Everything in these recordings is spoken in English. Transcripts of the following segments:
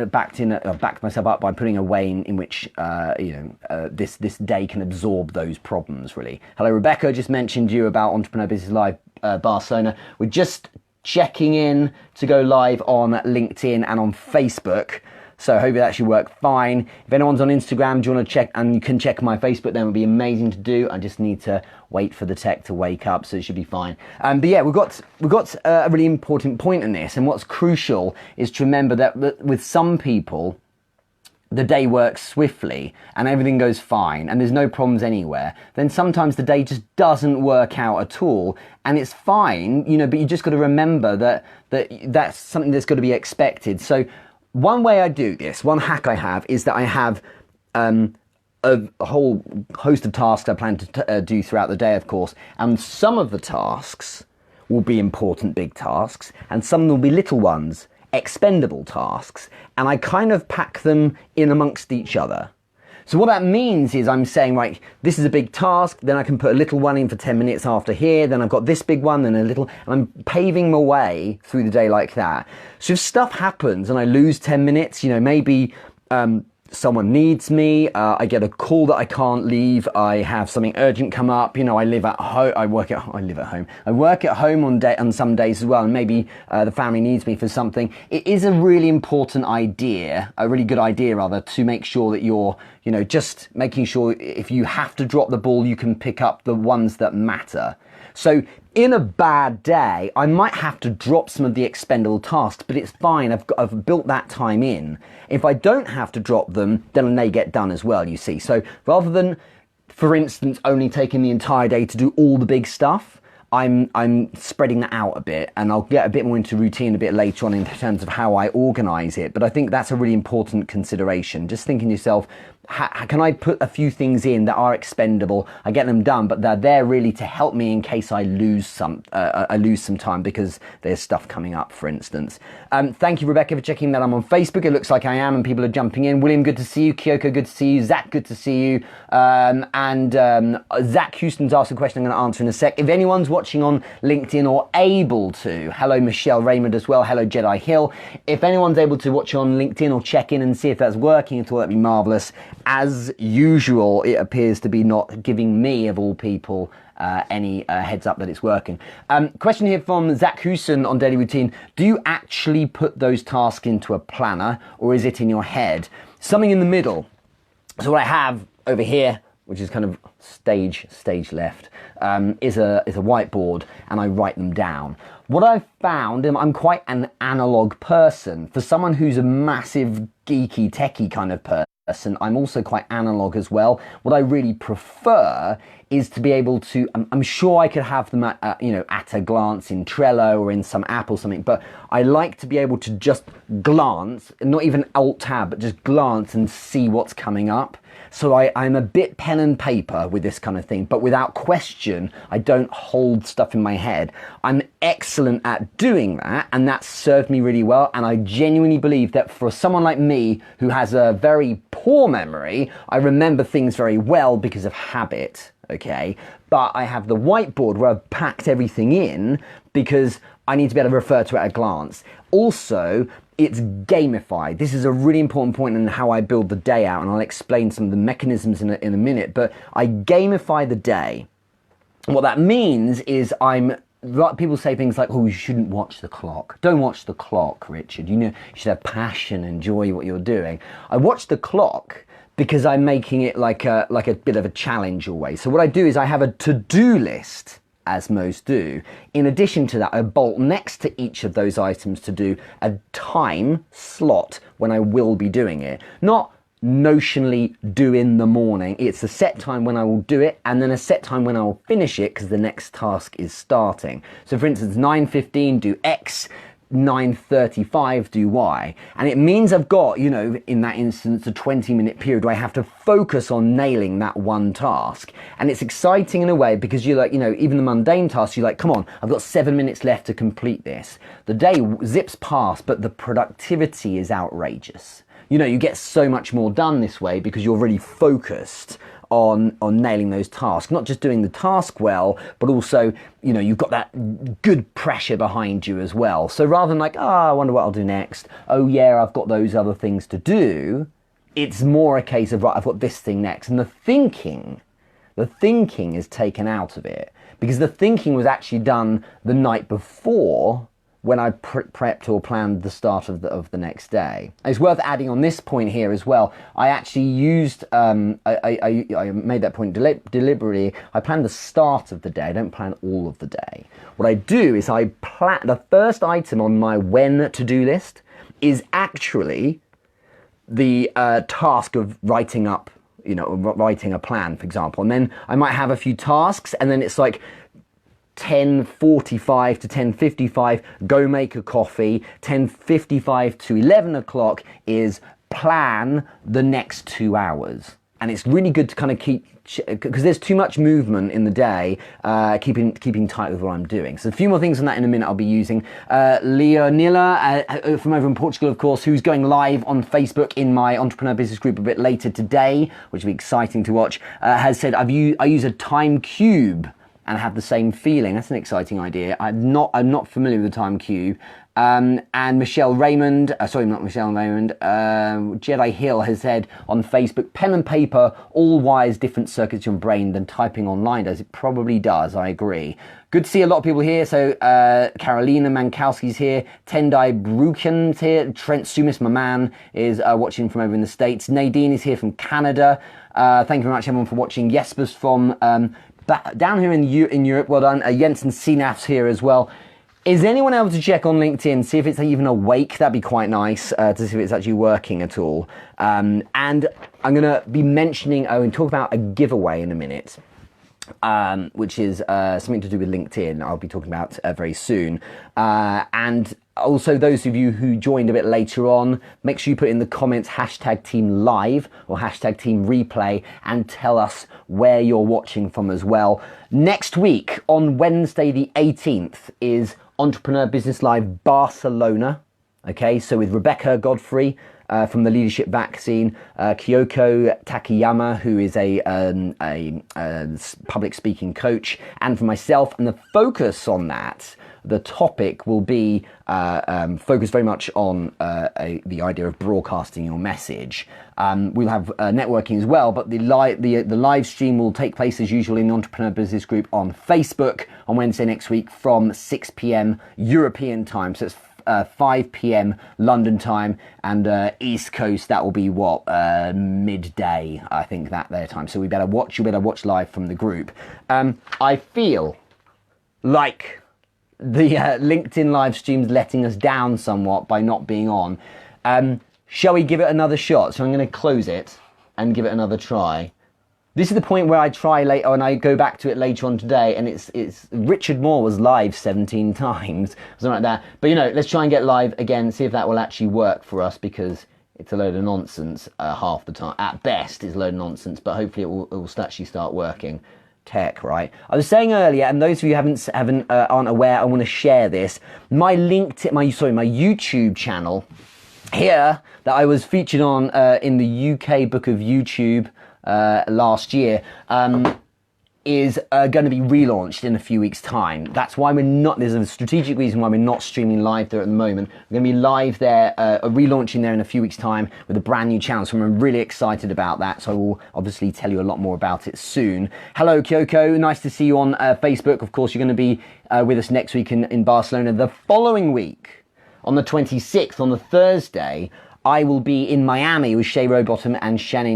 backed myself up by putting a way in which this day can absorb those problems, really. Hello, Rebecca. Just mentioned you about Entrepreneur Business Live Barcelona. We're just checking in to go live on LinkedIn and on Facebook. So I hope it actually worked fine. If anyone's on Instagram, do you want to check, and you can check my Facebook, then it would be amazing to do. I just need to wait for the tech to wake up, so it should be fine. But yeah, we've got a really important point in this, and what's crucial is to remember that with some people, the day works swiftly and everything goes fine and there's no problems anywhere. Then sometimes the day just doesn't work out at all, and it's fine, but you just got to remember that's something that's got to be expected. So one way I do this, one hack I have, is that I have a whole host of tasks I plan to do throughout the day, of course, and some of the tasks will be important big tasks and some will be little ones, expendable tasks, and I kind of pack them in amongst each other. So what that means is I'm saying, right, this is a big task, then I can put a little one in for 10 minutes after here, then I've got this big one, then a little, and I'm paving my way through the day like that. So if stuff happens and I lose 10 minutes, maybe someone needs me, I get a call that I can't leave, I have something urgent come up, I live at home, I work at home on some days as well, and maybe the family needs me for something. It is a really important idea, a really good idea rather, to make sure that you're, just making sure if you have to drop the ball, you can pick up the ones that matter. So in a bad day, I might have to drop some of the expendable tasks, but it's fine. I've built that time in. If I don't have to drop them, then they get done as well, you see. So rather than, for instance, only taking the entire day to do all the big stuff, I'm spreading that out a bit, and I'll get a bit more into routine a bit later on in terms of how I organize it. But I think that's a really important consideration. Just thinking to yourself, can I put a few things in that are expendable? I get them done, but they're there really to help me in case I lose some time because there's stuff coming up, for instance. Thank you, Rebecca, for checking that I'm on Facebook. It looks like I am, and people are jumping in. William, good to see you. Kyoko, good to see you. Zach, good to see you. Zach Houston's asked a question I'm going to answer in a sec. If anyone's watching on LinkedIn or able to, hello, Michelle Raymond as well. Hello, Jedi Hill. If anyone's able to watch on LinkedIn or check in and see if that's working at all, that'd be marvelous. As usual, it appears to be not giving me, of all people, any heads up that it's working. Question here from Zach Houston on Daily Routine. Do you actually put those tasks into a planner, or is it in your head? Something in the middle. So what I have over here, which is kind of stage left, is a whiteboard, and I write them down. What I've found, and I'm quite an analog person. For someone who's a massive geeky techie kind of person, I'm also quite analog as well. What I really prefer is to be able to, I'm sure I could have them at a glance in Trello or in some app or something, but I like to be able to just glance, not even Alt-Tab, but just glance and see what's coming up. So I'm a bit pen and paper with this kind of thing, but without question, I don't hold stuff in my head. I'm excellent at doing that, and that's served me really well, and I genuinely believe that for someone like me who has a very poor memory, I remember things very well because of habit, okay? But I have the whiteboard where I've packed everything in because I need to be able to refer to it at a glance. Also, it's gamified. This is a really important point in how I build the day out, and I'll explain some of the mechanisms in a minute, but I gamify the day. What that means is people say things like, oh, you shouldn't watch the clock. Don't watch the clock, Richard. You should have passion, enjoy what you're doing. I watch the clock because I'm making it like a bit of a challenge always. So what I do is I have a to-do list, as most do. In addition to that, I bolt next to each of those items to do a time slot when I will be doing it. Not notionally do in the morning. It's a set time when I will do it, and then a set time when I will finish it because the next task is starting. So for instance, 9:15 do X, 9:35 do Y. And it means I've got, in that instance, a 20-minute period where I have to focus on nailing that one task. And it's exciting in a way because you're like, even the mundane tasks, you're like, come on, I've got 7 minutes left to complete this. The day zips past, but the productivity is outrageous. You get so much more done this way because you're really focused on nailing those tasks, not just doing the task well, but also, you know, you've got that good pressure behind you as well. So rather than like, I wonder what I'll do next. Oh yeah, I've got those other things to do. It's more a case of, right, I've got this thing next. And the thinking is taken out of it, because the thinking was actually done the night before when I prepped or planned the start of the next day. It's worth adding on this point here as well. I actually used, I made that point deliberately. I plan the start of the day. I don't plan all of the day. What I do is I plan, the first item on my when to-do list is actually the task of writing up, you know, writing a plan, for example. And then I might have a few tasks, and then it's like 10:45 to 10:55, go make a coffee. 10:55 to 11 o'clock is plan the next 2 hours. And it's really good to kind of keep, because there's too much movement in the day, keeping tight with what I'm doing. So a few more things on that in a minute I'll be using. Leonila from over in Portugal, of course, who's going live on Facebook in my Entrepreneur Business Group a bit later today, which will be exciting to watch, has said, I use a time cube and have the same feeling. That's an exciting idea. I'm not familiar with the time cube. And Michelle Raymond, Jedi Hill has said on Facebook, pen and paper all wires different circuits in your brain than typing online does. It probably does, I agree. Good to see a lot of people here. So Carolina Mankowski's here, Tendai Bruken's here, Trent Sumis, my man, is watching from over in the States. Nadine is here from Canada. Thank you very much everyone for watching. Jesper's from down here in Europe, well done. Jensen Sinaf's here as well. Is anyone able to check on LinkedIn, see if it's even awake? That'd be quite nice to see if it's actually working at all. And I'm going to be mentioning, and talk about a giveaway in a minute, which is something to do with LinkedIn. I'll be talking about very soon. And also those of you who joined a bit later on, make sure you put in the comments #TeamLive or #TeamReplay and tell us where you're watching from as well. Next week, on Wednesday the 18th, is Entrepreneur Business Live Barcelona. Okay, so with Rebecca Godfrey from the Leadership Vaccine, Kyoko Takayama, who is a public speaking coach, and for myself. And the focus on that, the topic will be focused very much on the idea of broadcasting your message. We'll have networking as well, but the live stream will take place as usual in the Entrepreneur Business Group on Facebook on Wednesday next week from 6 p.m. European time. So it's 5 p.m. London time, and East Coast, that will be midday, I think, that their time. So you better watch live from the group. I feel like the LinkedIn live stream's letting us down somewhat by not being on. Shall we give it another shot? So I'm going to close it and give it another try. This is the point where I try later, and I go back to it later on today, and it's Richard Moore was live 17 times, something like that. But, you know, let's try and get live again, see if that will actually work for us, because it's a load of nonsense half the time. At best, it's a load of nonsense, but hopefully it will actually start working. Tech, right? I was saying earlier, and those of you who aren't aware, I want to share this. My YouTube channel here that I was featured on in the UK Book of YouTube last year is going to be relaunched in a few weeks' time. That's why there's a strategic reason why we're not streaming live there at the moment. We're going to be live there, relaunching there in a few weeks' time with a brand new channel, so I'm really excited about that. So I will obviously tell you a lot more about it soon. Hello, Kyoko. Nice to see you on Facebook. Of course, you're going to be with us next week in Barcelona. The following week, on the 26th, on the Thursday, I will be in Miami with Shay Rowbottom and Shani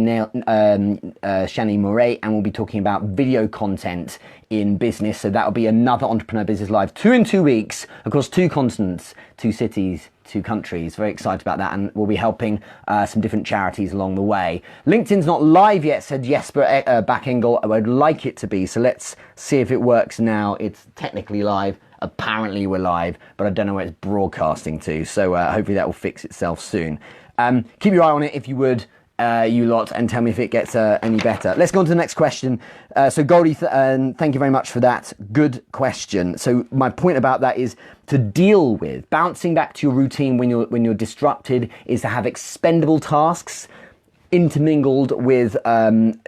Moret, and we'll be talking about video content in business. So that'll be another Entrepreneur Business Live, 2 in 2 weeks, across 2 continents, 2 cities, 2 countries. Very excited about that, and we'll be helping some different charities along the way. LinkedIn's not live yet, said Jesper Backengle. I would like it to be, so let's see if it works now. It's technically live. Apparently we're live, but I don't know where it's broadcasting to, so hopefully that will fix itself soon. Keep your eye on it if you would, you lot, and tell me if it gets any better. Let's go on to the next question. So Goldie, thank you very much for that. Good question. So my point about that is to deal with bouncing back to your routine when you're disrupted, is to have expendable tasks. intermingled with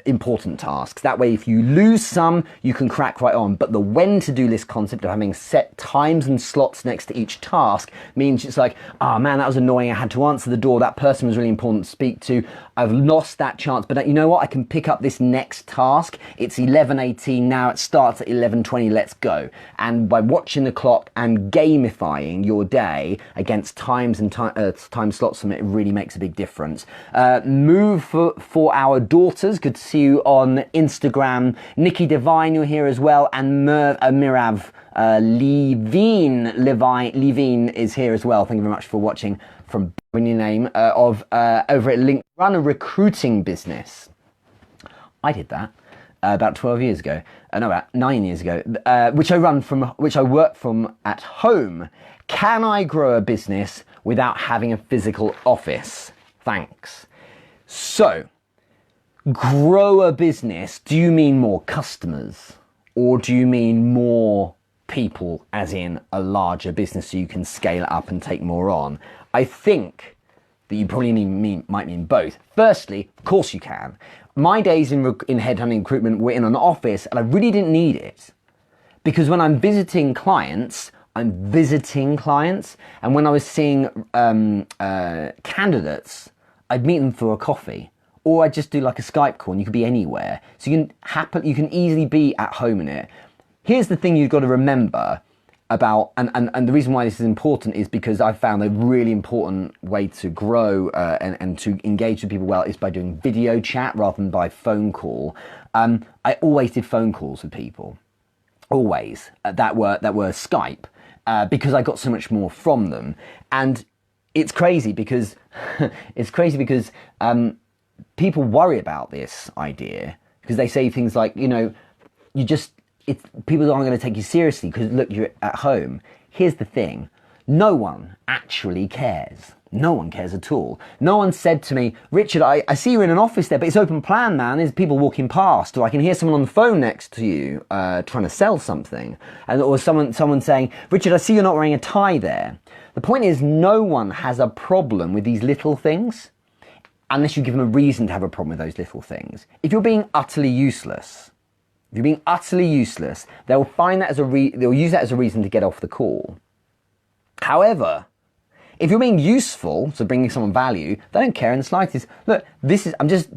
important tasks. That way, if you lose some, you can crack right on. But the when to do list concept of having set times and slots next to each task means it's like, oh man, that was annoying. I had to answer the door. That person was really important to speak to. I've lost that chance. But you know what? I can pick up this next task. It's 11:18 now. It starts at 11:20. Let's go. And by watching the clock and gamifying your day against times and time slots, it really makes a big difference. Move for our daughters. Good to see you on Instagram. Nikki Devine, you're here as well, and Mirav Levine is here as well. Thank you very much for watching from your name over at LinkedIn. Run a recruiting business. I did that about 12 years ago. No, about 9 years ago, which I work from at home. Can I grow a business without having a physical office? Thanks. So, grow a business, do you mean more customers? Or do you mean more people, as in a larger business so you can scale it up and take more on? I think that you probably might mean both. Firstly, of course you can. My days in headhunting recruitment were in an office, and I really didn't need it. Because when I'm visiting clients, and when I was seeing candidates, I'd meet them for a coffee, or I'd just do like a Skype call, and you could be anywhere. So you can easily be at home in it. Here's the thing you've got to remember about, and the reason why this is important is because I've found a really important way to grow and to engage with people well is by doing video chat rather than by phone call. I always did phone calls with people, always that were Skype, because I got so much more from them. And it's crazy because people worry about this idea because they say things like, people aren't going to take you seriously because look, you're at home. Here's the thing. No one actually cares. No one cares at all. No one said to me, Richard, I see you're in an office there, but it's open plan, man. There's people walking past, or I can hear someone on the phone next to you trying to sell something. Or someone saying, Richard, I see you're not wearing a tie there. The point is, no one has a problem with these little things unless you give them a reason to have a problem with those little things. If you're being utterly useless, they'll find that they'll use that as a reason to get off the call. However, if you're being useful, so bringing someone value, they don't care in the slightest. Look,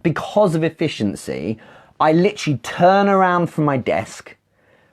because of efficiency, I literally turn around from my desk,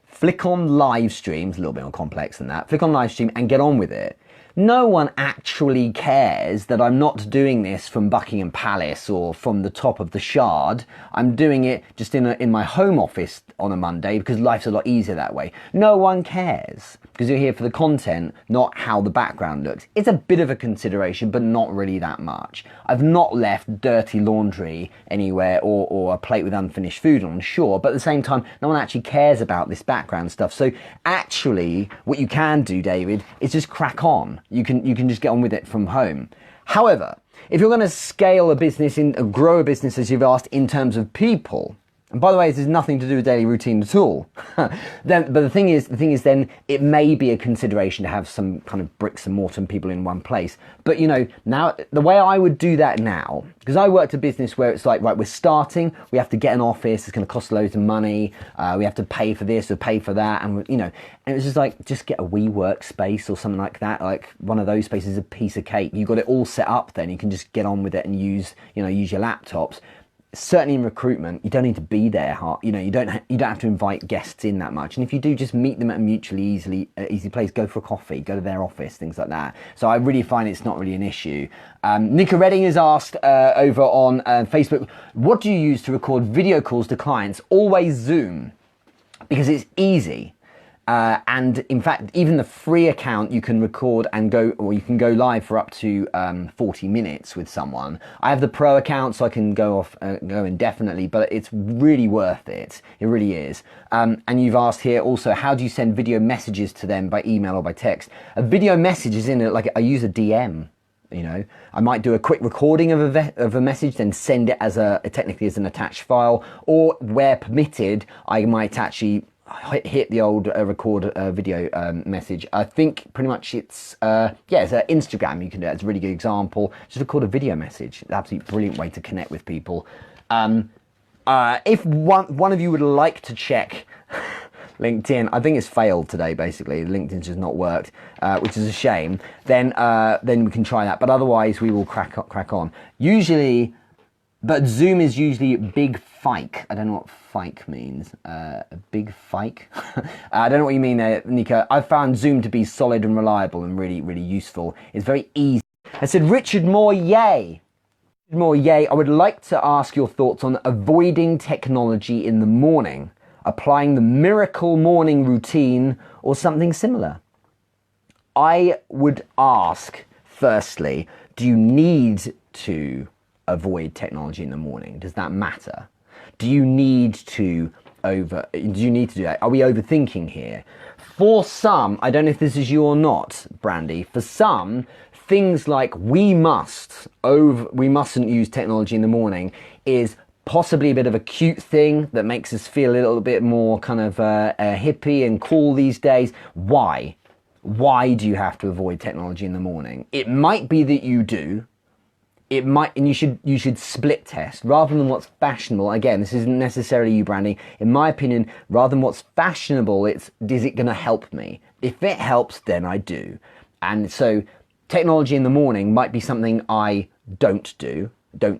flick on live streams, a little bit more complex than that, flick on live stream and get on with it. No one actually cares that I'm not doing this from Buckingham Palace or from the top of the Shard. I'm doing it just in my home office on a Monday because life's a lot easier that way. No one cares because you're here for the content, not how the background looks. It's a bit of a consideration, but not really that much. I've not left dirty laundry anywhere or a plate with unfinished food on, sure, but at the same time, no one actually cares about this background stuff. So actually, what you can do, David, is just crack on. You can just get on with it from home. However, if you're going to scale a business grow a business as you've asked in terms of people, and by the way, this has nothing to do with daily routine at all. But the thing is, then it may be a consideration to have some kind of bricks and mortar and people in one place. But now the way I would do that now, because I worked a business where it's like, right, we're starting, we have to get an office, it's going to cost loads of money, we have to pay for this or pay for that, and and it was just like, just get a WeWork space or something like that. Like one of those spaces is a piece of cake. You got it all set up, then you can just get on with it and use your laptops. Certainly in recruitment, you don't need to be there. You don't have to invite guests in that much. And if you do, just meet them at a mutually easy place. Go for a coffee, go to their office, things like that. So I really find it's not really an issue. Nicola Redding has asked over on Facebook, what do you use to record video calls to clients? Always Zoom, because it's easy. And in fact, even the free account, you can record and you can go live for up to 40 minutes with someone. I have the pro account, so I can go indefinitely, but it's really worth it. It really is. And you've asked here also, how do you send video messages to them by email or by text? A video message is in it, like I use a DM. I might do a quick recording of a message, then send it technically as an attached file, or where permitted, I might actually hit the old record video message. I think pretty much it's it's Instagram. You can do it. It's a really good example. Just record a video message. It's an absolutely brilliant way to connect with people. If one of you would like to check LinkedIn, I think it's failed today. Basically, LinkedIn's just not worked, which is a shame. Then we can try that. But otherwise, we will crack on. Usually. But Zoom is usually big fike. I don't know what fike means. A big fike? I don't know what you mean there, Nico. I've found Zoom to be solid and reliable and really, really useful. It's very easy. I said, Richard Moore, yay. Richard Moore, yay. I would like to ask your thoughts on avoiding technology in the morning, applying the miracle morning routine or something similar. I would ask, firstly, do you need to avoid technology in the morning? Does that matter? Do you need to do that? Are we overthinking here? For some, I don't know if this is you or not, Brandy, for some, things like we mustn't use technology in the morning is possibly a bit of a cute thing that makes us feel a little bit more kind of hippie and cool these days. Why? Why do you have to avoid technology in the morning? It might be that you do. It might, and you should split test rather than what's fashionable. Again, this isn't necessarily you, Brandy. In my opinion, rather than what's fashionable, is it going to help me? If it helps, then I do. And so, technology in the morning might be something I don't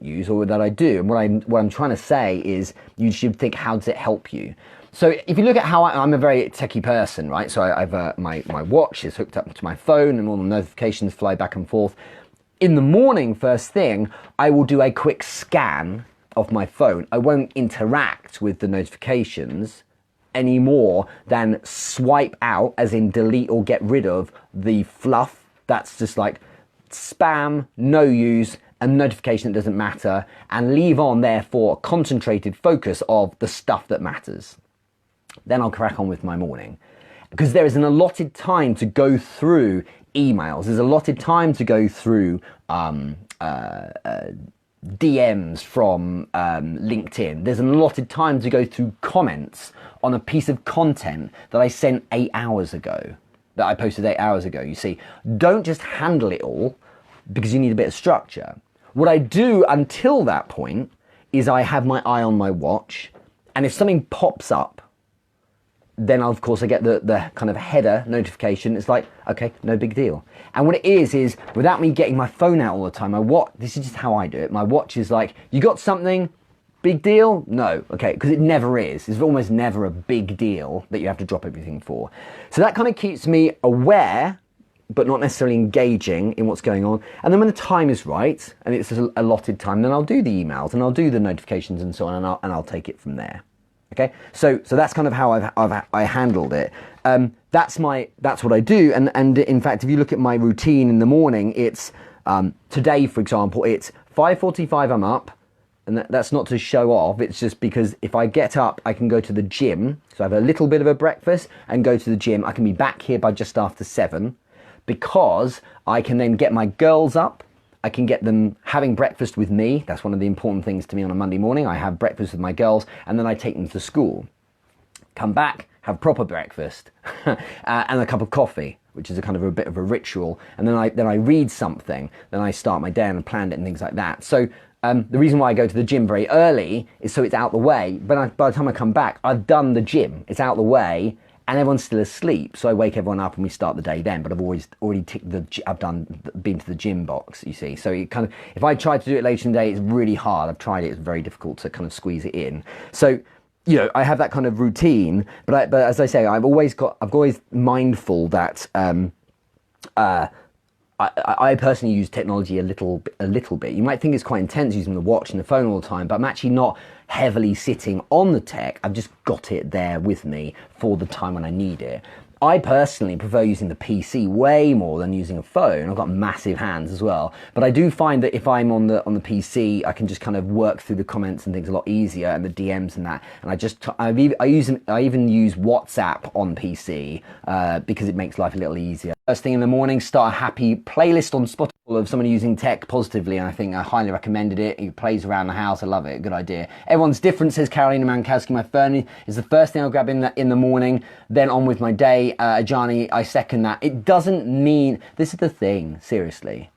use, or that I do. And what I'm trying to say is, you should think, how does it help you? So if you look at how I'm a very techie person, right? So I've my watch is hooked up to my phone, and all the notifications fly back and forth. In the morning, first thing, I will do a quick scan of my phone. I won't interact with the notifications any more than swipe out, as in delete or get rid of the fluff. That's just like spam, no use, a notification that doesn't matter, and leave on, therefore, a concentrated focus of the stuff that matters. Then I'll crack on with my morning. Because there is an allotted time to go through emails. There's allotted time to go through DMs from LinkedIn. There's an allotted time to go through comments on a piece of content that I sent 8 hours ago, that I posted 8 hours ago. You see, don't just handle it all, because you need a bit of structure. What I do until that point is I have my eye on my watch, and if something pops up, then of course I get the kind of header notification. It's like, okay, no big deal. And what it is without me getting my phone out all the time, this is just how I do it. My watch is like, you got something, big deal? No, okay, because it never is. It's almost never a big deal that you have to drop everything for. So that kind of keeps me aware, but not necessarily engaging in what's going on. And then when the time is right, and it's an allotted time, then I'll do the emails and I'll do the notifications and so on, and I'll take it from there. Okay, so that's kind of how I handled it. That's what I do, and in fact, if you look at my routine in the morning, it's today, for example, it's 5:45. I'm up, and that's not to show off. It's just because if I get up, I can go to the gym. So I have a little bit of a breakfast and go to the gym. I can be back here by just after 7, because I can then get my girls up. I can get them having breakfast with me. That's one of the important things to me on a Monday morning. I have breakfast with my girls, and then I take them to school. Come back, have proper breakfast, and a cup of coffee, which is a kind of a bit of a ritual. And then I read something. Then I start my day and plan it and things like that. So the reason why I go to the gym very early is so it's out the way. But by the time I come back, I've done the gym. It's out the way, and everyone's still asleep, so I wake everyone up and we start the day then. But I've already ticked been to the gym box, you see. So it kind of, if I try to do it later in the day, it's really hard. I've tried it; it's very difficult to kind of squeeze it in. So, you know, I have that kind of routine. But as I say, I've always mindful that I personally use technology a little bit. You might think it's quite intense using the watch and the phone all the time, but I'm actually not heavily sitting on the tech. I've just got it there with me for the time when I need it. I personally prefer using the PC way more than using a phone. I've got massive hands as well, but I do find that if I'm on the PC, I can just kind of work through the comments and things a lot easier, and the DMs and that. And I even use WhatsApp on PC because it makes life a little easier. First thing in the morning, start a happy playlist on Spotify. of someone using tech positively, and I think I highly recommended it. It plays around the house. I love it. Good idea. Everyone's different, says Carolina Mankowski. My phone is the first thing I'll grab in the morning, then on with my day. Ajani, I second that. It doesn't mean, this is the thing, seriously.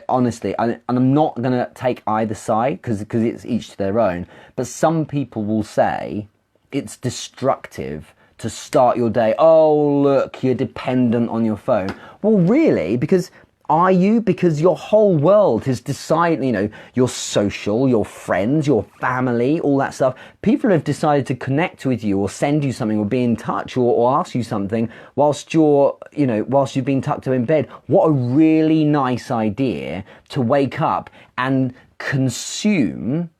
Honestly, and I'm not going to take either side because it's each to their own, but some people will say it's destructive to start your day. Oh, look, you're dependent on your phone. Well, really? Because are you? Because your whole world has decided, you know, your social, your friends, your family, all that stuff. People have decided to connect with you or send you something or be in touch or ask you something whilst whilst you've been tucked up in bed. What a really nice idea to wake up and consume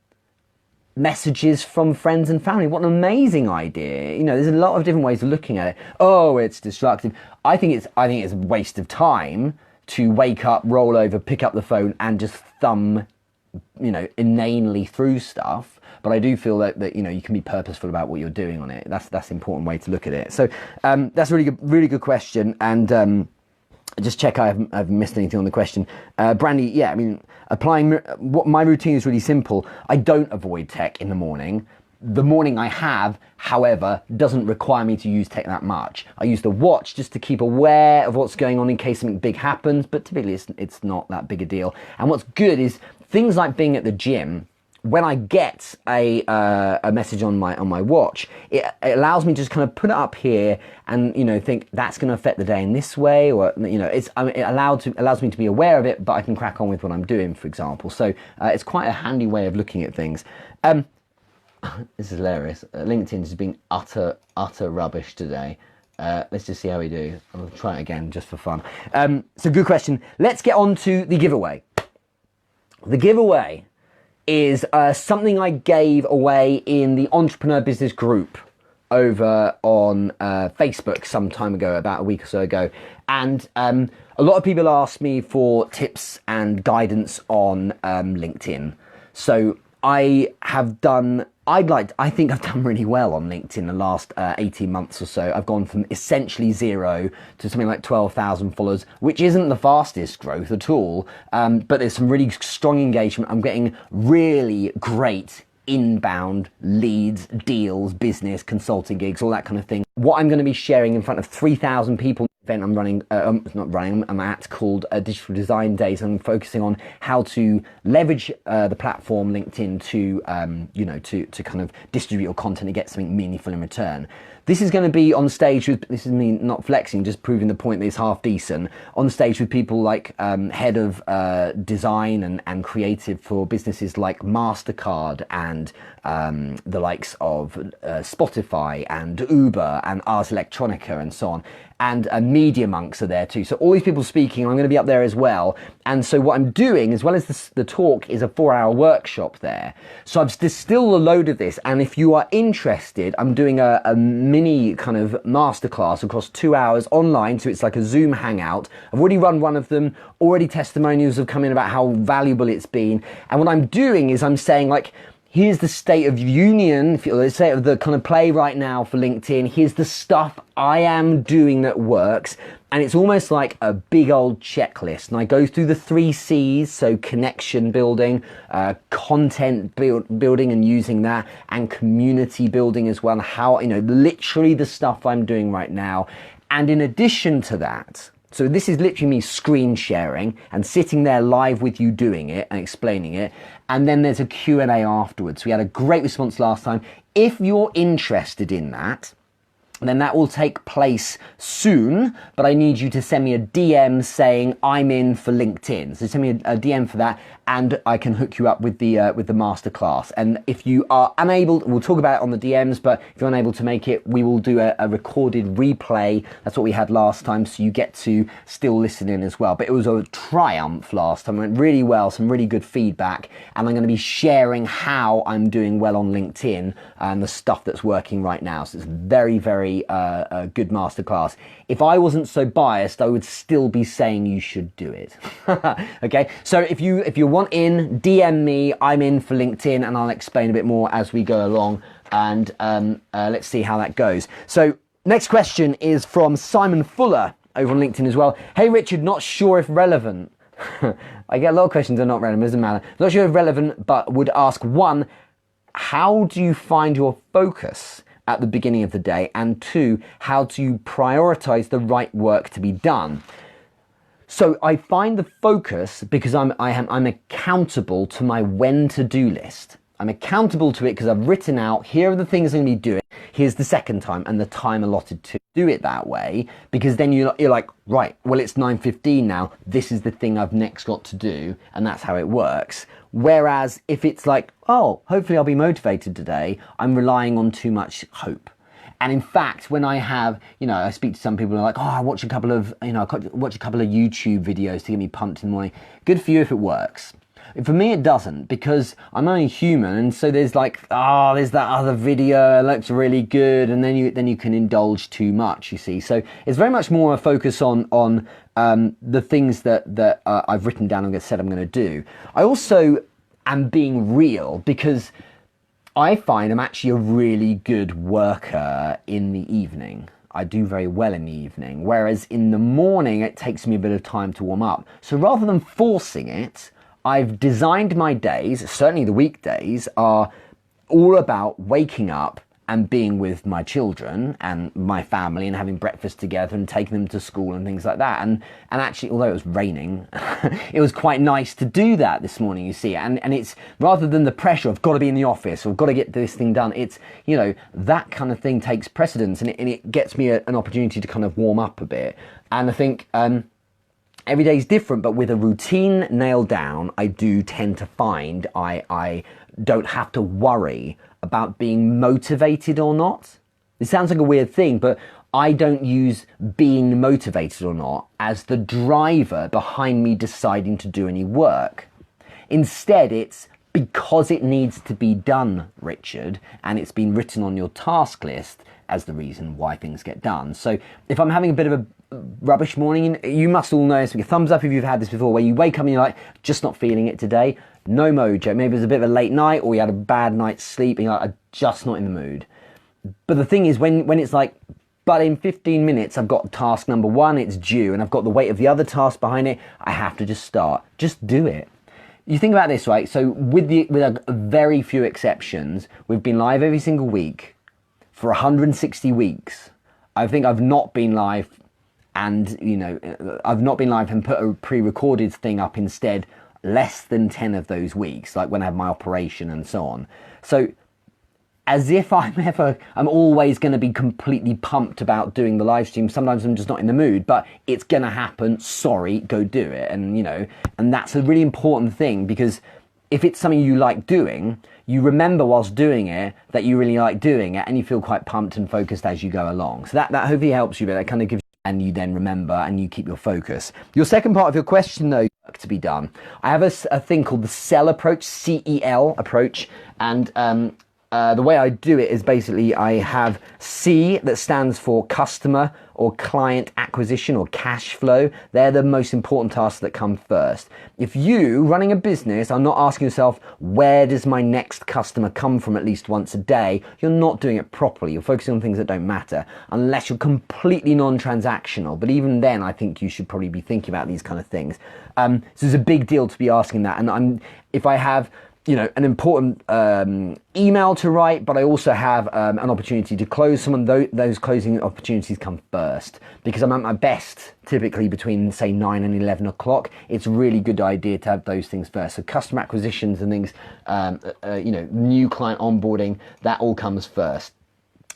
messages from friends and family. What an amazing idea. You know, there's a lot of different ways of looking at it. Oh, it's destructive. I think it's a waste of time to wake up, roll over, pick up the phone and just thumb, you know, inanely through stuff. But I do feel that you know, you can be purposeful about what you're doing on it. That's an important way to look at it. So that's a really good question. And just check I haven't missed anything on the question. Brandy, yeah, I mean, what my routine is really simple. I don't avoid tech in the morning. The morning I have, however, doesn't require me to use tech that much. I use the watch just to keep aware of what's going on in case something big happens, but typically it's not that big a deal. And what's good is things like being at the gym. When I get a message on my watch, it allows me to just kind of put it up here and, you know, think that's going to affect the day in this way, or, you know, it allows me to be aware of it, but I can crack on with what I'm doing, for example. So it's quite a handy way of looking at things. This is hilarious. LinkedIn has been utter rubbish today. Let's just see how we do. I'll try it again just for fun. So good question. Let's get on to the giveaway. The giveaway is something I gave away in the Entrepreneur Business Group over on Facebook some time ago, about a week or so ago. And a lot of people asked me for tips and guidance on LinkedIn. So I think I've done really well on LinkedIn the last 18 months or so. I've gone from essentially 0 to something like 12,000 followers, which isn't the fastest growth at all, but there's some really strong engagement. I'm getting really great inbound leads, deals, business, consulting gigs, all that kind of thing. What I'm going to be sharing in front of 3,000 people, event I'm at called Digital Design Days. I'm focusing on how to leverage the platform LinkedIn to kind of distribute your content and get something meaningful in return. This is going to be on stage with, this is me not flexing, just proving the point that it's half decent, on stage with people like head of design and creative for businesses like MasterCard and the likes of Spotify and Uber and Ars Electronica and so on. And Media Monks are there too. So all these people speaking, I'm going to be up there as well. And so what I'm doing, as well as the talk, is a 4-hour workshop there. So I've distilled a load of this. And if you are interested, I'm doing a mini kind of masterclass across 2 hours online. So it's like a Zoom hangout. I've already run one of them. Already testimonials have come in about how valuable it's been. And what I'm doing is I'm saying, like, here's the state of union, the state of the kind of play right now for LinkedIn. Here's the stuff I am doing that works. And it's almost like a big old checklist. And I go through the 3 C's, so connection building, content building and using that, and community building as well. And how, you know, literally the stuff I'm doing right now. And in addition to that, so this is literally me screen sharing and sitting there live with you doing it and explaining it. And then there's a Q&A afterwards. We had a great response last time. If you're interested in that, then that will take place soon, but I need you to send me a DM saying I'm in for LinkedIn. So send me a DM for that, and I can hook you up with the masterclass. And if you are unable, we'll talk about it on the DMs, but if you're unable to make it, we will do a recorded replay. That's what we had last time, so you get to still listen in as well. But it was a triumph last time. It went really well, some really good feedback, and I'm going to be sharing how I'm doing well on LinkedIn and the stuff that's working right now. So it's very, very a good masterclass. If I wasn't so biased, I would still be saying you should do it. Okay, so if you want in, DM me. I'm in for LinkedIn, and I'll explain a bit more as we go along. And let's see how that goes. So next question is from Simon Fuller over on LinkedIn as well. Hey Richard, not sure if relevant. I get a lot of questions that are not relevant, doesn't matter. Not sure if relevant, but would ask one, how do you find your focus at the beginning of the day? And two, how do you prioritize the right work to be done? So I find the focus because I'm accountable to my when to do list. I'm accountable to it because I've written out, here are the things I'm going to be doing. Here's the second time and the time allotted to do it that way. Because then you're like, right, well, it's 9:15 now. This is the thing I've next got to do. And that's how it works. Whereas if it's like, oh, hopefully I'll be motivated today, I'm relying on too much hope. And in fact, when I have, I speak to some people who are like, oh, I watch a couple of YouTube videos to get me pumped in the morning. Good for you if it works. For me, it doesn't, because I'm only human, and so there's like, there's that other video, it looks really good, and then you can indulge too much, you see. So it's very much more a focus on the things that I've written down and said I'm going to do. I also am being real, because I find I'm actually a really good worker in the evening. I do very well in the evening, whereas in the morning it takes me a bit of time to warm up. So rather than forcing it, I've designed my days, certainly the weekdays, are all about waking up and being with my children and my family and having breakfast together and taking them to school and things like that. And actually, although it was raining, it was quite nice to do that this morning, you see. And it's rather than the pressure of got to be in the office or got to get this thing done, it's, that kind of thing takes precedence, and it gets me an opportunity to kind of warm up a bit. And I think every day is different, but with a routine nailed down, I do tend to find I don't have to worry about being motivated or not. It sounds like a weird thing, but I don't use being motivated or not as the driver behind me deciding to do any work. Instead, it's because it needs to be done, Richard, and it's been written on your task list as the reason why things get done. So if I'm having a bit of a rubbish morning, you must all know this, thumbs up if you've had this before, where you wake up and you're like, just not feeling it today, no mojo, maybe it was a bit of a late night or you had a bad night's sleep and you're like, I'm just not in the mood. But the thing is, when it's like, but in 15 minutes I've got task number one, it's due, and I've got the weight of the other task behind it, I have to just start. Just do it. You think about this, right? So with a very few exceptions, we've been live every single week for 160 weeks. I think I've not been live and put a pre-recorded thing up instead less than 10 of those weeks, like when I have my operation and so on. So as if I'm always going to be completely pumped about doing the live stream. Sometimes I'm just not in the mood, but it's going to happen. Sorry, go do it. And that's a really important thing, because if it's something you like doing, you remember whilst doing it that you really like doing it, and you feel quite pumped and focused as you go along. So that hopefully helps you, but that kind of gives you, and you then remember and you keep your focus. Your second part of your question, though, to be done. I have a thing called the CEL approach, CEL approach, and the way I do it is basically I have C that stands for customer or client acquisition or cash flow. They're the most important tasks that come first. If you, running a business, are not asking yourself, where does my next customer come from at least once a day, you're not doing it properly. You're focusing on things that don't matter, unless you're completely non-transactional. But even then, I think you should probably be thinking about these kind of things. So it's a big deal to be asking that. And if I have an important email to write, but I also have an opportunity to close someone, those closing opportunities come first, because I'm at my best typically between, say, 9 and 11 o'clock. It's a really good idea to have those things first. So customer acquisitions and things, new client onboarding, that all comes first.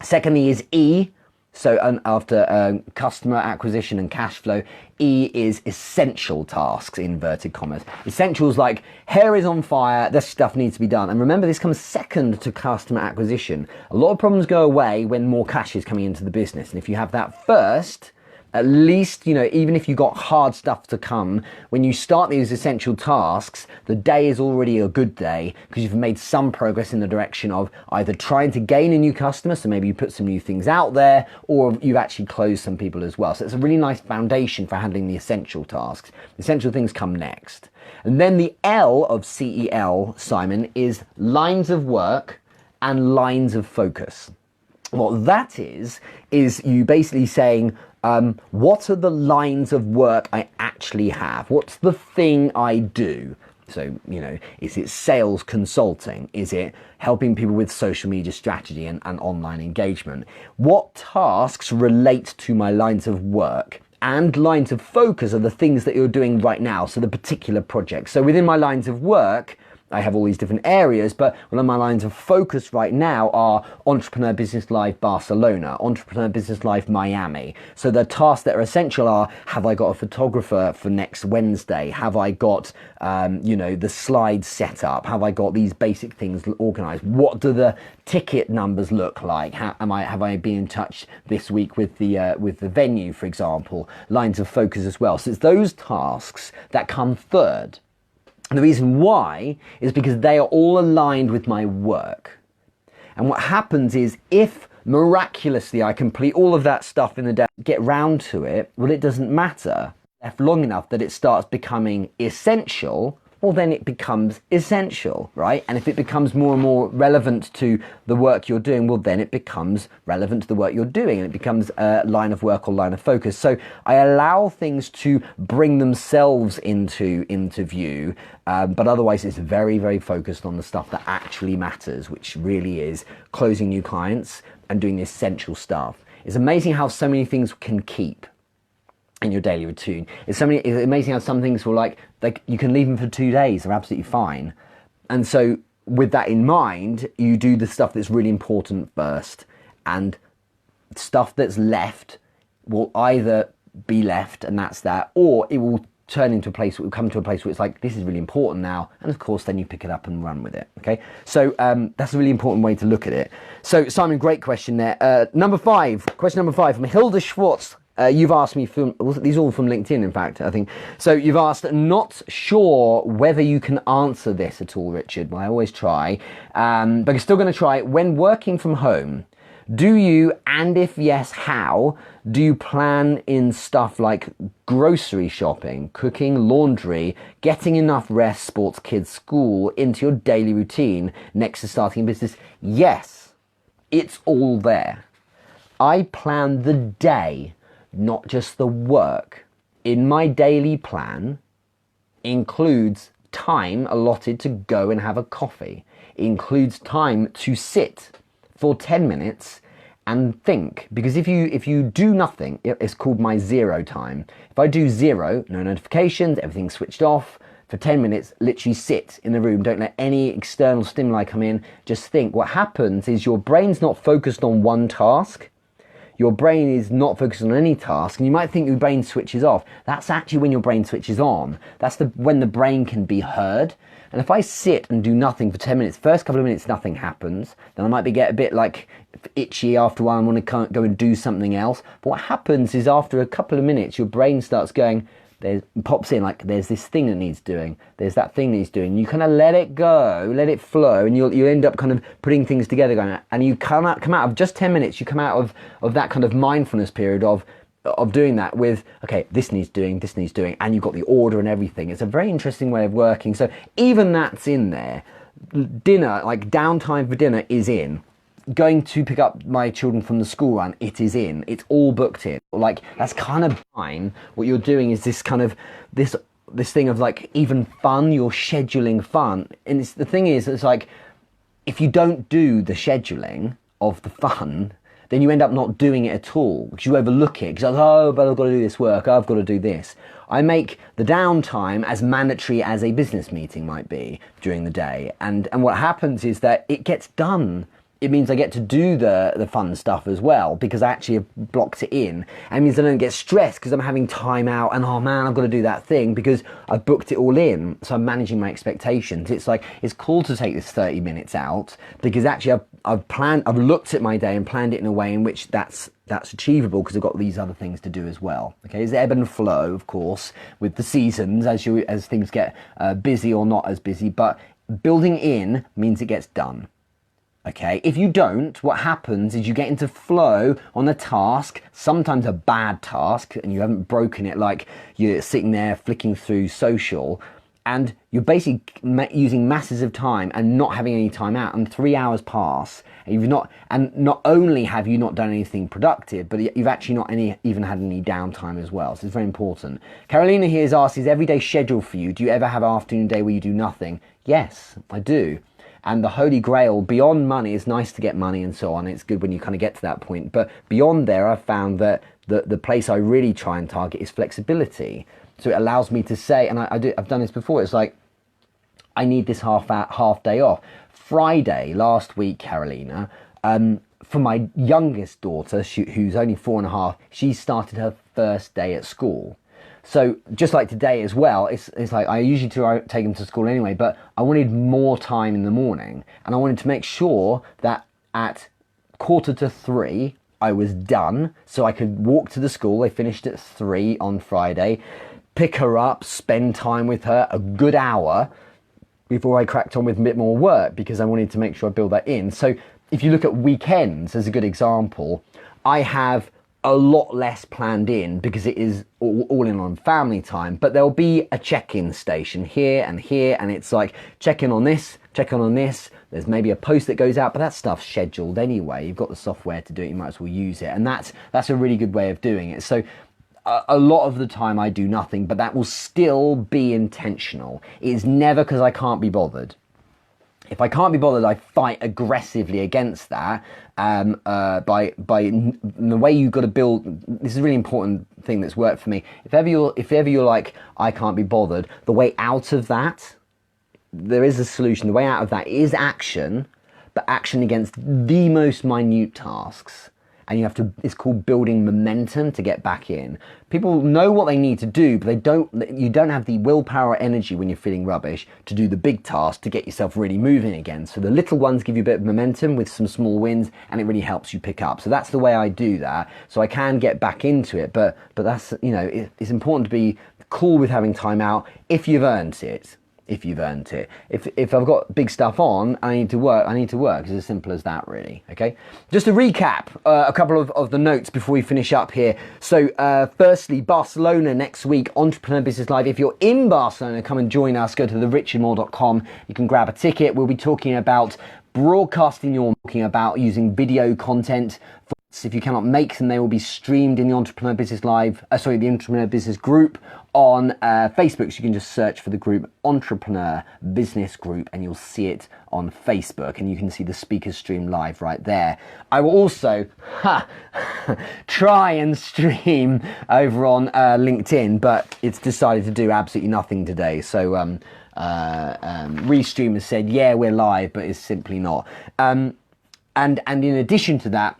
Secondly is E. So after customer acquisition and cash flow, E is essential tasks, in inverted commas. Essentials like hair is on fire, this stuff needs to be done. And remember, this comes second to customer acquisition. A lot of problems go away when more cash is coming into the business. And if you have that first, at least, even if you got hard stuff to come, when you start these essential tasks, the day is already a good day because you've made some progress in the direction of either trying to gain a new customer, so maybe you put some new things out there, or you've actually closed some people as well. So it's a really nice foundation for handling the essential tasks. Essential things come next. And then the L of CEL, Simon, is lines of work and lines of focus. What that is you basically saying, what are the lines of work I actually have? What's the thing I do? So, is it sales consulting? Is it helping people with social media strategy and online engagement? What tasks relate to my lines of work? And lines of focus are the things that you're doing right now, so the particular project. So within my lines of work, I have all these different areas, but one of my lines of focus right now are Entrepreneur Business Live Barcelona, Entrepreneur Business Live Miami. So the tasks that are essential are, have I got a photographer for next Wednesday? Have I got, the slides set up? Have I got these basic things organized? What do the ticket numbers look like? Have I been in touch this week with the venue, for example? Lines of focus as well. So it's those tasks that come third. And the reason why is because they are all aligned with my work. And what happens is, if miraculously I complete all of that stuff in the day, get round to it, well, it doesn't matter. Left long enough that it starts becoming essential, well, then it becomes essential, right? And if it becomes more and more relevant to the work you're doing, well, then it becomes relevant to the work you're doing, and it becomes a line of work or line of focus. So I allow things to bring themselves into view, but otherwise it's very, very focused on the stuff that actually matters, which really is closing new clients and doing the essential stuff. It's amazing how so many things can keep in your daily routine. It's amazing how some things will like you can leave them for 2 days, they're absolutely fine. And so with that in mind, you do the stuff that's really important first, and stuff that's left will either be left and that's that, or it will turn into a place, it will come to a place where it's like, this is really important now, and of course then you pick it up and run with it. Okay, so that's a really important way to look at it. So Simon, great question there. Question number 5 from Hilda Schwartz. You've asked me these are all from LinkedIn, in fact, I think. So you've asked, not sure whether you can answer this at all, Richard. Well, I always try, but I'm still going to try. When working from home, do you, and if yes, how, do you plan in stuff like grocery shopping, cooking, laundry, getting enough rest, sports, kids, school into your daily routine next to starting a business? Yes, it's all there. I plan the day, not just the work. In my daily plan includes time allotted to go and have a coffee. It includes time to sit for 10 minutes and think. Because if you do nothing, it's called my zero time. If I do zero, no notifications, everything's switched off, for 10 minutes, literally sit in the room, don't let any external stimuli come in, just think. What happens is your brain's not focused on one task. Your brain is not focused on any task, and you might think your brain switches off. That's actually when your brain switches on. That's when the brain can be heard. And if I sit and do nothing for 10 minutes, first couple of minutes nothing happens, then I might get a bit like itchy after a while and want to go and do something else. But what happens is, after a couple of minutes, your brain starts going, pops in like, there's this thing that needs doing, there's that thing that needs doing. You kind of let it go, let it flow, and you end up kind of putting things together, going, and you come out of just 10 minutes, you come out of that kind of mindfulness period of doing that with, okay, this needs doing, and you've got the order and everything. It's a very interesting way of working. So even that's in there. Dinner, like downtime for dinner, is in. Going to pick up my children from the school run, it is in. It's all booked in. Like, that's kind of fine. What you're doing is this kind of this thing of like, even fun, you're scheduling fun. And the thing is, it's like, if you don't do the scheduling of the fun, then you end up not doing it at all, because you overlook it. Because, oh, but I've got to do this work, I've got to do this. I make the downtime as mandatory as a business meeting might be during the day. And what happens is that it gets done. It means I get to do the fun stuff as well, because I actually have blocked it in. And it means I don't get stressed because I'm having time out and, oh man, I've got to do that thing, because I've booked it all in. So I'm managing my expectations. It's like, it's cool to take this 30 minutes out, because actually I've looked at my day and planned it in a way in which that's achievable, because I've got these other things to do as well. Okay, there's ebb and flow, of course, with the seasons as things get busy or not as busy, but building in means it gets done. Okay, if you don't, what happens is you get into flow on a task, sometimes a bad task, and you haven't broken it, like you're sitting there flicking through social, and you're basically using masses of time and not having any time out, and 3 hours pass, and not only have you not done anything productive, but you've actually not even had any downtime as well. So it's very important. Carolina here has asked, is every day scheduled for you? Do you ever have an afternoon day where you do nothing? Yes, I do. And the holy grail beyond money, is nice to get money and so on. It's good when you kind of get to that point. But beyond there, I've found that the place I really try and target is flexibility. So it allows me to say, and I've done this before, it's like, I need this half day off. Friday last week, Carolina, for my youngest daughter, who's only 4.5, she started her first day at school. So just like today as well, it's like I usually take them to school anyway, but I wanted more time in the morning, and I wanted to make sure that at 2:45 I was done, so I could walk to the school. They finished at 3 on Friday, pick her up, spend time with her, a good hour before I cracked on with a bit more work, because I wanted to make sure I build that in. So if you look at weekends as a good example, I have a lot less planned in because it is all in on family time, but there'll be a check-in station here, and it's like check in on this. There's maybe a post that goes out, but that stuff's scheduled anyway. You've got the software to do it, you might as well use it. And that's a really good way of doing it. So a lot of the time I do nothing, but that will still be intentional. It is never because I can't be bothered. If I can't be bothered, I fight aggressively against that by the way you've got to build. This is a really important thing that's worked for me. If ever you're like, I can't be bothered, the way out of that, there is a solution. The way out of that is action, but action against the most minute tasks. And it's called building momentum to get back in. People know what they need to do, but you don't have the willpower or energy when you're feeling rubbish to do the big task to get yourself really moving again. So the little ones give you a bit of momentum with some small wins, and it really helps you pick up. So that's the way I do that. So I can get back into it, but that's, it's important to be cool with having time out if you've earned it. If I've got big stuff on, I need to work. It's as simple as that, really. Okay. Just to recap a couple of the notes before we finish up here. So firstly, Barcelona next week, Entrepreneur Business Live. If you're in Barcelona, come and join us. Go to therichardmoore.com. You can grab a ticket. We'll be talking about broadcasting talking about using video content. If you cannot make them, they will be streamed in the Entrepreneur Business Live, the Entrepreneur Business Group on Facebook. So you can just search for the group Entrepreneur Business Group and you'll see it on Facebook, and you can see the speakers stream live right there. I will also try and stream over on LinkedIn, but it's decided to do absolutely nothing today. So Restream has said, yeah, we're live, but it's simply not. And in addition to that,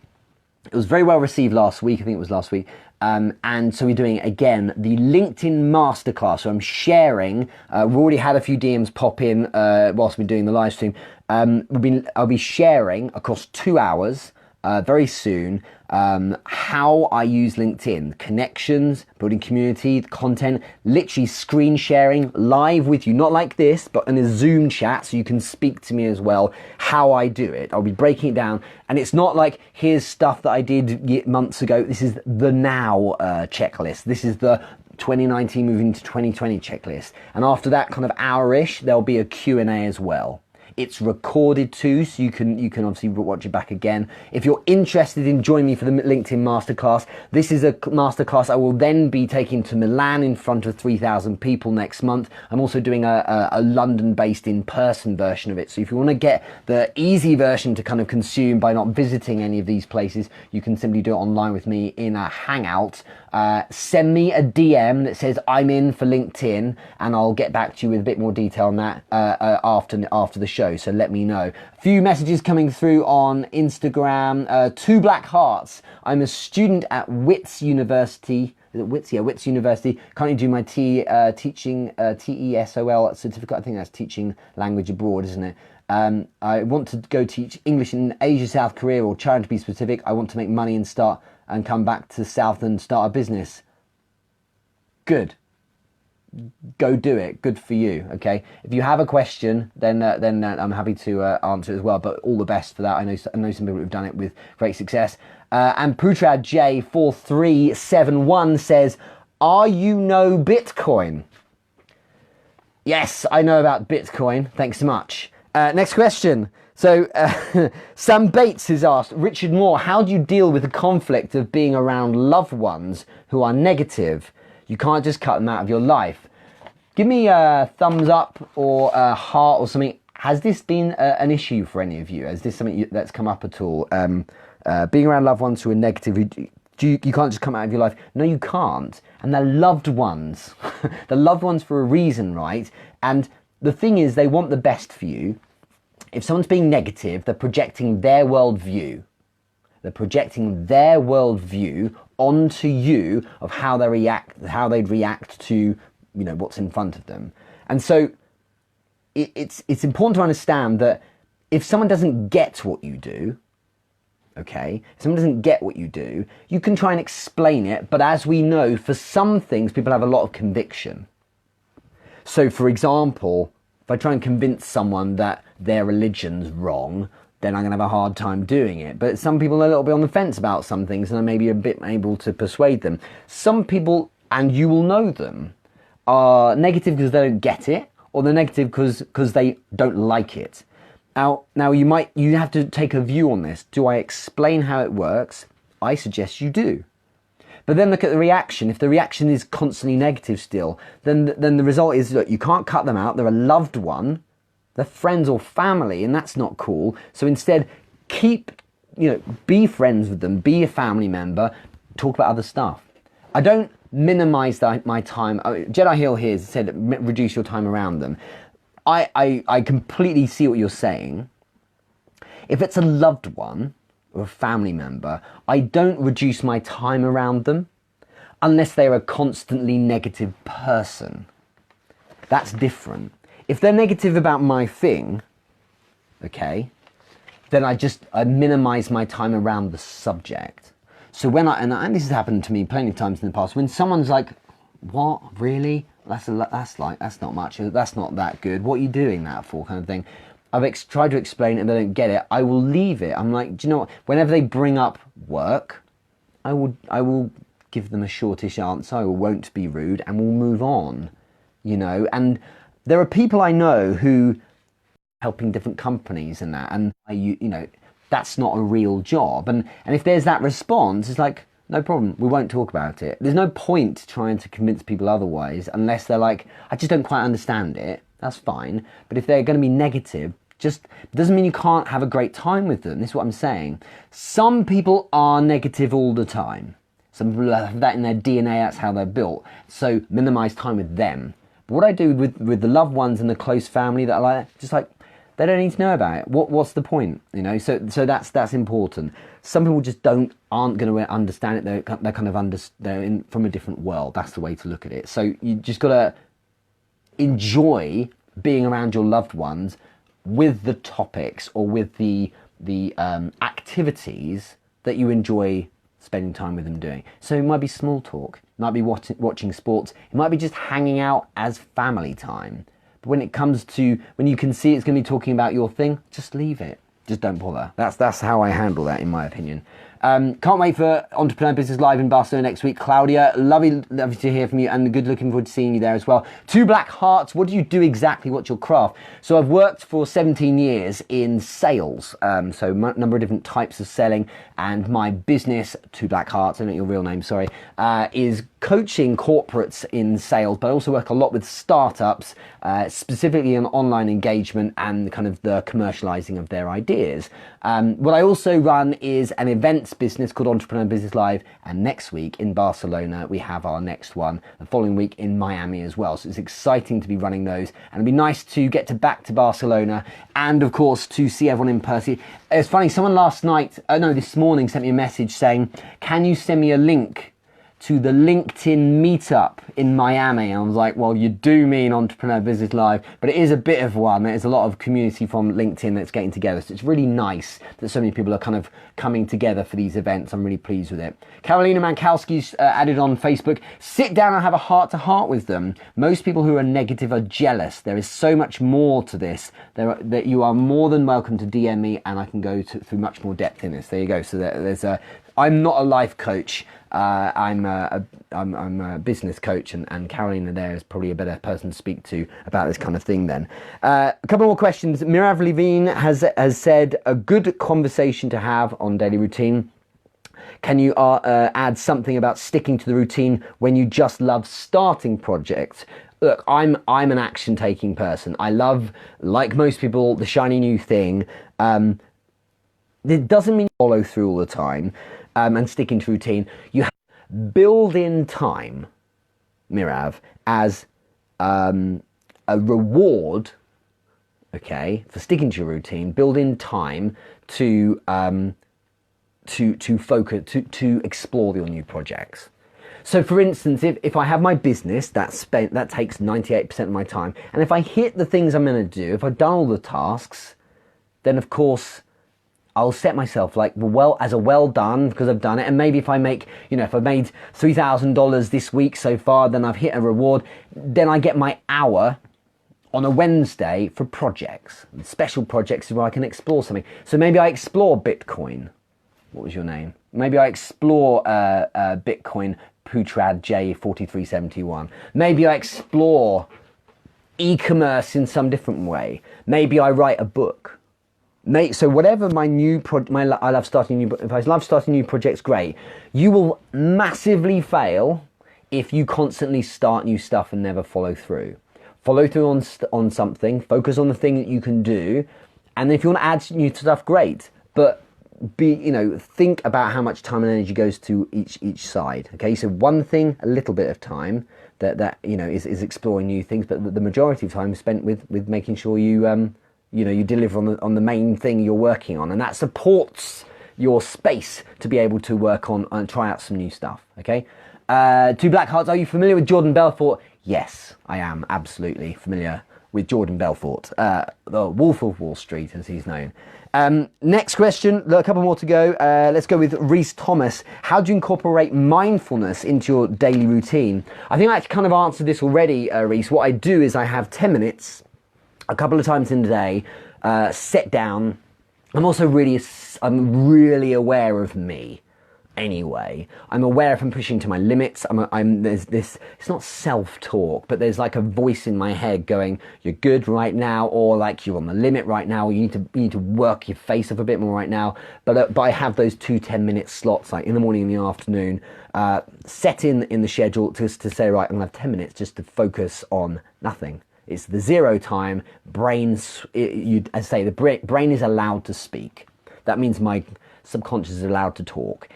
it was very well received last week. I think it was last week. And so we're doing, again, the LinkedIn Masterclass. So I'm sharing. We've already had a few DMs pop in whilst we're doing the live stream. I'll be sharing across 2 hours very soon how I use LinkedIn, connections, building community, content, literally screen sharing live with you, not like this, but in a Zoom chat, so you can speak to me as well, how I do it. I'll be breaking it down, and it's not like here's stuff that I did months ago. This is the now checklist. This is the 2019 moving to 2020 checklist, and after that kind of hour-ish, there'll be a Q&A as well. It's recorded too, so you can obviously watch it back again. If you're interested in joining me for the LinkedIn Masterclass, this is a masterclass I will then be taking to Milan in front of 3,000 people next month. I'm also doing a London-based in-person version of it. So if you want to get the easy version to kind of consume by not visiting any of these places, you can simply do it online with me in a Hangout. Send me a DM that says I'm in for LinkedIn, and I'll get back to you with a bit more detail on that after the show. So let me know. A few messages coming through on Instagram. 2 black hearts. I'm a student at Wits University. Is it Wits? Yeah, Wits University. Currently do my teaching TESOL certificate. I think that's teaching language abroad, isn't it? I want to go teach English in Asia, South Korea, or China to be specific. I want to make money and come back to South and start a business. Good. Go do it. Good for you. Okay. If you have a question, then I'm happy to answer it as well. But all the best for that. I know some people who've done it with great success. And Putrad J4371 says, "Are you no Bitcoin?" Yes, I know about Bitcoin. Thanks so much. Next question. So, Sam Bates has asked, Richard Moore, how do you deal with the conflict of being around loved ones who are negative? You can't just cut them out of your life. Give me a thumbs up or a heart or something. Has this been an issue for any of you? Is this something that's come up at all? Being around loved ones who are negative, you can't just come out of your life. No, you can't. And they're loved ones. They're loved ones for a reason, right? And the thing is, they want the best for you. If someone's being negative, they're projecting their worldview. They're projecting their worldview onto you of how they'd react to, what's in front of them. And so it's important to understand that if someone doesn't get what you do, okay, if someone doesn't get what you do, you can try and explain it, but as we know, for some things, people have a lot of conviction. So, for example, if I try and convince someone that their religion's wrong, then I'm going to have a hard time doing it. But some people are a little bit on the fence about some things, and I may be a bit able to persuade them. Some people, and you will know them, are negative because they don't get it, or they're negative because they don't like it. Now you have to take a view on this. Do I explain how it works? I suggest you do. But then look at the reaction. If the reaction is constantly negative still, then the result is that you can't cut them out. They're a loved one. They're friends or family, and that's not cool. So instead, be friends with them, be a family member, talk about other stuff. I don't minimize my time. Jedi Hill here said reduce your time around them. I completely see what you're saying. If it's a loved one or a family member, I don't reduce my time around them unless they're a constantly negative person. That's different. If they're negative about my thing, okay, then I minimize my time around the subject. So and this has happened to me plenty of times in the past, when someone's like, what, really? That's not much, that's not that good, what are you doing that for, kind of thing. I've tried to explain it and they don't get it, I will leave it. I'm like, do you know what, whenever they bring up work, I will give them a shortish answer, I won't be rude, and we'll move on, and there are people I know who helping different companies and that, and that's not a real job, and if there's that response, it's like, no problem, we won't talk about it. There's no point trying to convince people otherwise unless they're like, I just don't quite understand it. That's fine. But if they're going to be negative, just doesn't mean you can't have a great time with them. This is what I'm saying. Some people are negative all the time. Some people have that in their DNA, that's how they're built. So minimize time with them. But what I do with the loved ones and the close family that I like, just like, they don't need to know about it. What's the point? So that's important. Some people just aren't going to understand it. They're from a different world. That's the way to look at it. So you just got to enjoy being around your loved ones with the topics or with the activities that you enjoy spending time with them doing. So it might be small talk. It might be watching sports. It might be just hanging out as family time. But when you can see it's going to be talking about your thing, just leave it. Just don't bother. That's how I handle that, in my opinion. Can't wait for Entrepreneur Business Live in Barcelona next week. Claudia, lovely to hear from you, and looking forward to seeing you there as well. Two Black Hearts, what do you do exactly? What's your craft? So I've worked for 17 years in sales, so number of different types of selling, and my business, Two Black Hearts, I don't know your real name, sorry, is coaching corporates in sales, but I also work a lot with startups, specifically on online engagement and kind of the commercializing of their ideas. What I also run is an events business called Entrepreneur Business Live, and next week in Barcelona we have our next one, the following week in Miami as well. So it's exciting to be running those, and it'd be nice to get back to Barcelona and of course to see everyone in person. It's funny, someone this morning sent me a message saying, can you send me a link to the LinkedIn meetup in Miami? I was like, well, you do mean Entrepreneur Business Live, but it is a bit of one. There's a lot of community from LinkedIn that's getting together. So it's really nice that so many people are kind of coming together for these events. I'm really pleased with it. Carolina Mankowski's added on Facebook, sit down and have a heart-to-heart with them. Most people who are negative are jealous. There is so much more to this. That you are more than welcome to DM me, and I can go through much more depth in this. There you go. So there's I'm not a life coach. I'm a business coach, and Carolina there is probably a better person to speak to about this kind of thing then. A couple more questions. Mirav Levine has said, a good conversation to have on daily routine. Can you add something about sticking to the routine when you just love starting projects? Look, I'm an action-taking person. I love, like most people, the shiny new thing. It doesn't mean follow through all the time and sticking to routine. You have to build in time, Mirav, as a reward, okay, for sticking to your routine. Build in time to focus, to explore your new projects. So for instance, if I have my business that takes 98% of my time, and if I hit the things I'm going to do, if I've done all the tasks, then of course I'll set myself like, as a well done, because I've done it. And maybe if I make, if I made $3,000 this week so far, then I've hit a reward. Then I get my hour on a Wednesday for projects, special projects where I can explore something. So maybe I explore Bitcoin. What was your name? Maybe I explore Bitcoin Putrad J4371. Maybe I explore e-commerce in some different way. Maybe I write a book. So whatever my new I love starting new. If I love starting new projects, great. You will massively fail if you constantly start new stuff and never follow through. Follow through on something. Focus on the thing that you can do, and if you want to add new stuff, great. But think about how much time and energy goes to each side. Okay, so one thing, a little bit of time that is exploring new things, but the majority of time is spent with making sure you deliver on the main thing you're working on, and that supports your space to be able to work on and try out some new stuff. Okay, Two Black Hearts. Are you familiar with Jordan Belfort? Yes, I am absolutely familiar with Jordan Belfort, the Wolf of Wall Street, as he's known. Next question, a couple more to go. Let's go with Reese Thomas. How do you incorporate mindfulness into your daily routine? I think I kind of answered this already, Reese. What I do is I have 10 minutes, a couple of times in the day, sit down. I'm really aware of me. Anyway, I'm aware if I'm pushing to my limits. There's this, it's not self-talk, but there's like a voice in my head going, you're good right now, or like you're on the limit right now, or you need to work your face up a bit more right now. But I have those 2 10-minute slots, like in the morning and the afternoon, set in the schedule just to say, right, I'm gonna have 10 minutes just to focus on nothing. It's the zero time. Brain the brain is allowed to speak. That means my subconscious is allowed to talk.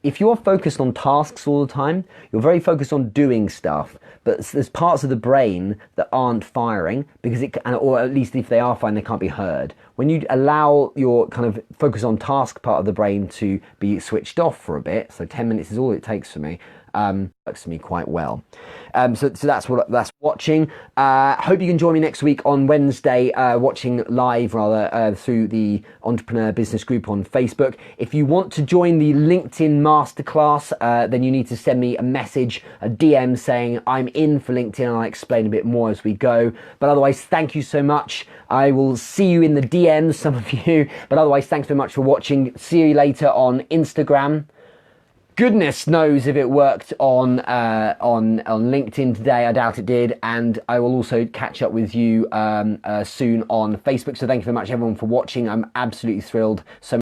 If you're focused on tasks all the time, you're very focused on doing stuff, but there's parts of the brain that aren't firing because or at least if they are firing, they can't be heard. When you allow your kind of focus on task part of the brain to be switched off for a bit, so 10 minutes is all it takes for me, works for me quite well. So that's watching. Hope you can join me next week on Wednesday, watching live rather through the Entrepreneur Business Group on Facebook. If you want to join the LinkedIn Masterclass, then you need to send me a message, a DM saying I'm in for LinkedIn, and I'll explain a bit more as we go. But otherwise, thank you so much. I will see you in the DMs, some of you. But otherwise, thanks very much for watching. See you later on Instagram. Goodness knows if it worked on LinkedIn today. I doubt it did. And I will also catch up with you soon on Facebook. So thank you very much, everyone, for watching. I'm absolutely thrilled. So